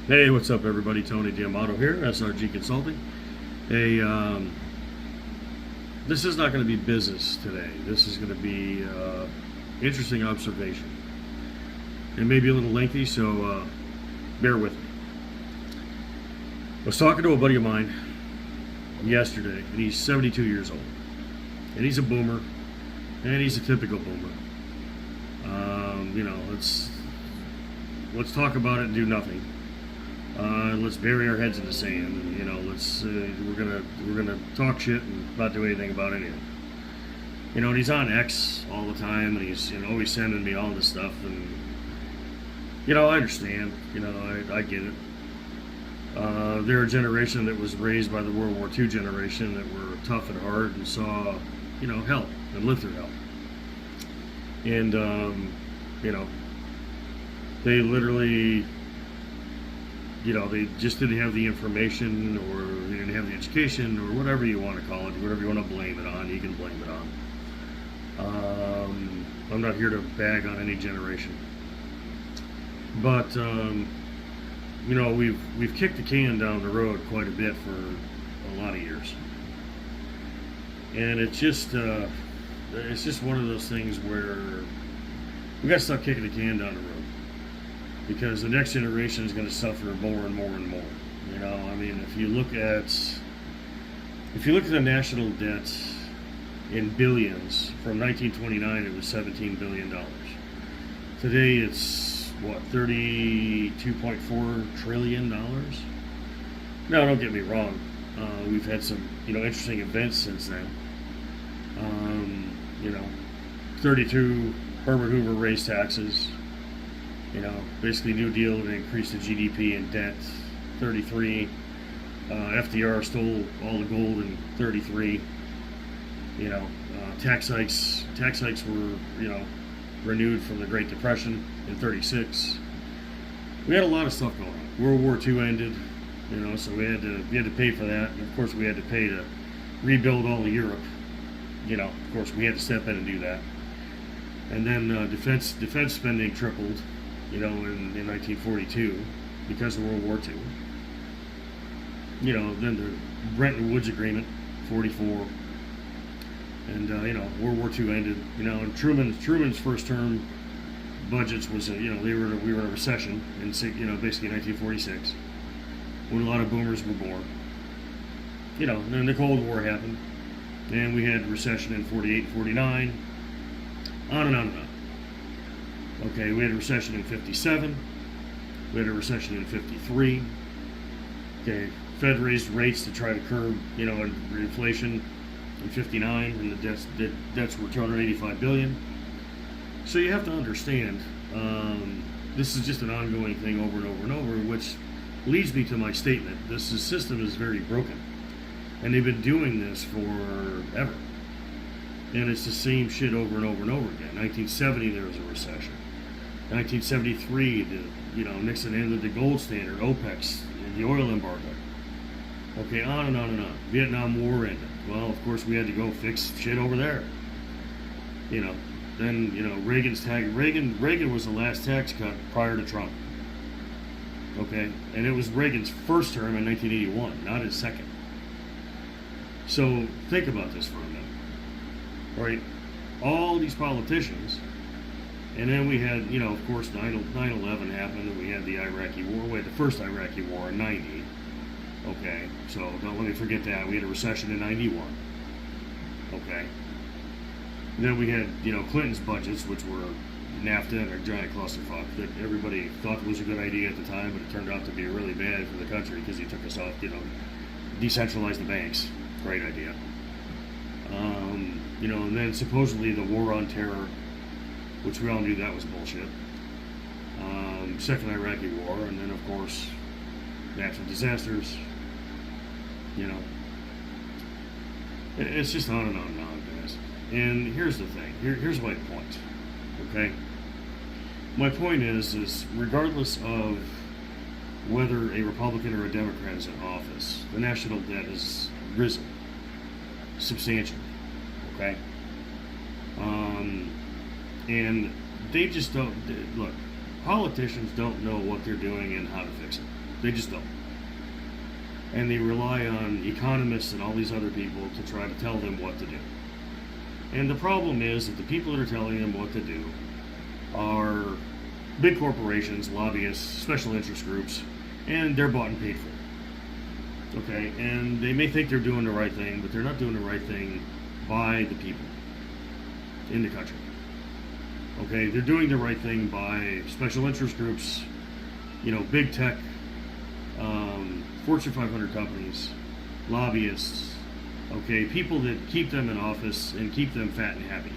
Hey, what's up, everybody? Tony Diamato here, SRG Consulting. Hey, this is not going to be business today. This is going to be interesting observation. It may be a little lengthy, so bear with me. I was talking to a buddy of mine yesterday, and he's 72 years old, and he's a boomer, and he's a typical boomer. Let's talk about it and do nothing. Let's bury our heads in the sand, and we're gonna talk shit and not do anything about anything. And he's on X all the time, and he's always sending me all this stuff, and I understand. I get it. They're a generation that was raised by the World War II generation that were tough and hard and saw hell and lived through hell, and they literally. They just didn't have the information, or they didn't have the education, or whatever you want to call it, whatever you want to blame it on, you can blame it on. I'm not here to bag on any generation. But, we've kicked the can down the road quite a bit for a lot of years. And it's just one of those things where we got to stop kicking the can down the road, because the next generation is going to suffer more and more and more. If you look at the national debt in billions, from 1929 it was $17 billion. Today it's what, $32.4 trillion. Now, don't get me wrong. We've had some interesting events since then. 32, Herbert Hoover raised taxes. Basically New Deal to increase the GDP and debt. 33, FDR stole all the gold in 33. Tax hikes were renewed from the Great Depression in 36. We had a lot of stuff going on. World War II ended, so we had to pay for that. And of course, we had to pay to rebuild all of Europe. Of course, we had to step in and do that. And then defense spending tripled. In 1942, because of World War II. Then the Bretton Woods Agreement, 44, and World War II ended. And Truman's first term budgets was we were in a recession in basically 1946, when a lot of boomers were born. Then the Cold War happened, and we had recession in 48, 49, on and on and on. Okay, we had a recession in 57. We had a recession in 53. Okay, Fed raised rates to try to curb, inflation in 59, and the debts were $285 billion. So you have to understand, this is just an ongoing thing over and over and over, which leads me to my statement. This system is very broken, and they've been doing this forever. And it's the same shit over and over and over again. 1970, there was a recession. 1973, Nixon ended the gold standard, OPEC, the oil embargo. Okay, on and on and on. Vietnam War ended. Well, of course, we had to go fix shit over there. Then Reagan was the last tax cut prior to Trump. Okay, and it was Reagan's first term in 1981, not his second. So think about this for a minute. All right, all these politicians. And then we had, of course, 9/11 happened, and we had the Iraqi War. We had the first Iraqi War in 90. Okay, so don't let me forget that. We had a recession in 91. Okay. And then we had, Clinton's budgets, which were NAFTA and a giant clusterfuck that everybody thought was a good idea at the time, but it turned out to be really bad for the country because he took us off, decentralized the banks. Great idea. And then supposedly the war on terror, which we all knew that was bullshit. Second Iraqi War, and then of course natural disasters. It's just on and on and on, guys. And here's the thing. Here's my point. Okay. My point is regardless of whether a Republican or a Democrat is in office, the national debt has risen substantially. Okay. And they just don't look. Politicians don't know what they're doing and how to fix it. They just don't. And they rely on economists and all these other people to try to tell them what to do. And the problem is that the people that are telling them what to do are big corporations, lobbyists, special interest groups, and they're bought and paid for. Okay, and they may think they're doing the right thing, but they're not doing the right thing by the people in the country. Okay, they're doing the right thing by special interest groups, big tech, Fortune 500 companies, lobbyists, okay, people that keep them in office and keep them fat and happy.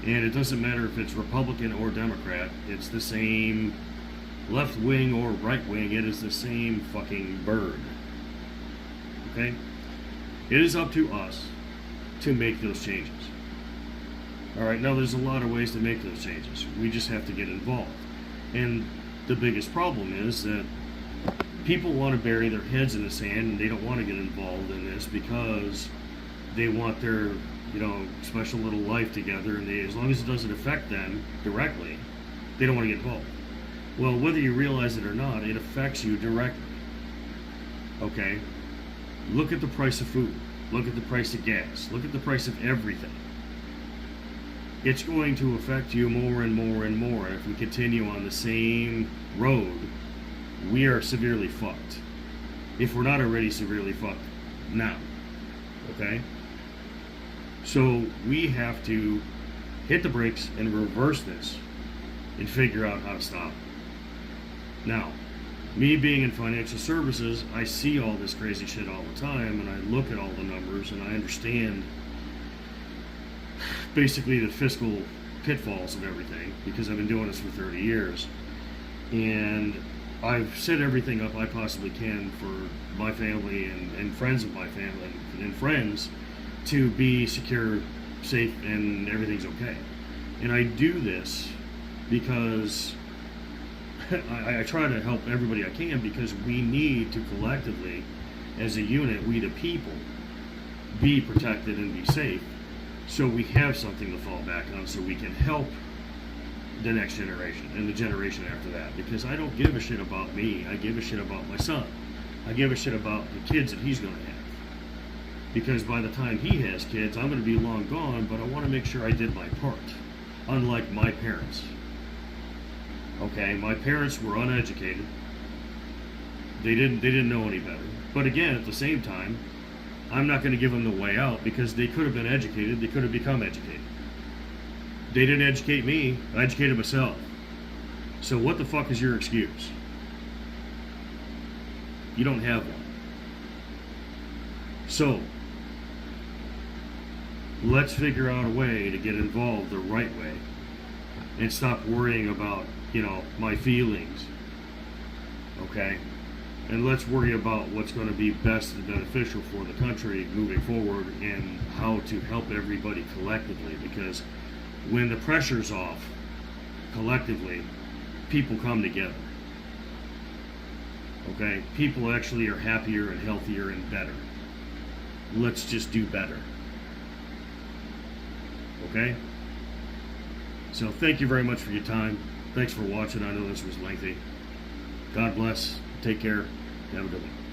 And it doesn't matter if it's Republican or Democrat, it's the same left wing or right wing, it is the same fucking bird. Okay? It is up to us to make those changes. Alright, now there's a lot of ways to make those changes. We just have to get involved. And the biggest problem is that people want to bury their heads in the sand and they don't want to get involved in this because they want their, special little life together, and as long as it doesn't affect them directly, they don't want to get involved. Well, whether you realize it or not, it affects you directly. Okay? Look at the price of food. Look at the price of gas. Look at the price of everything. It's going to affect you more and more and more. If we continue on the same road, we are severely fucked. If we're not already severely fucked now. Okay? So we have to hit the brakes and reverse this and figure out how to stop it. Now, me being in financial services, I see all this crazy shit all the time, and I look at all the numbers and I understand basically the fiscal pitfalls of everything because I've been doing this for 30 years. And I've set everything up I possibly can for my family and friends of my family and friends to be secure, safe, and everything's okay. And I do this because I try to help everybody I can, because we need to collectively, as a unit, we the people, be protected and be safe, so we have something to fall back on, so we can help the next generation and the generation after that. Because I don't give a shit about me, I give a shit about my son. I give a shit about the kids that he's going to have. Because by the time he has kids, I'm going to be long gone, but I want to make sure I did my part. Unlike my parents. Okay, my parents were uneducated. They didn't know any better. But again, at the same time, I'm not going to give them the way out, because they could have been educated, they could have become educated. They didn't educate me, I educated myself. So what the fuck is your excuse? You don't have one. So, let's figure out a way to get involved the right way and stop worrying about, my feelings. Okay? And let's worry about what's going to be best and beneficial for the country moving forward, and how to help everybody collectively. Because when the pressure's off, collectively, people come together. Okay? People actually are happier and healthier and better. Let's just do better. Okay? So thank you very much for your time. Thanks for watching. I know this was lengthy. God bless. Take care. Have a good one.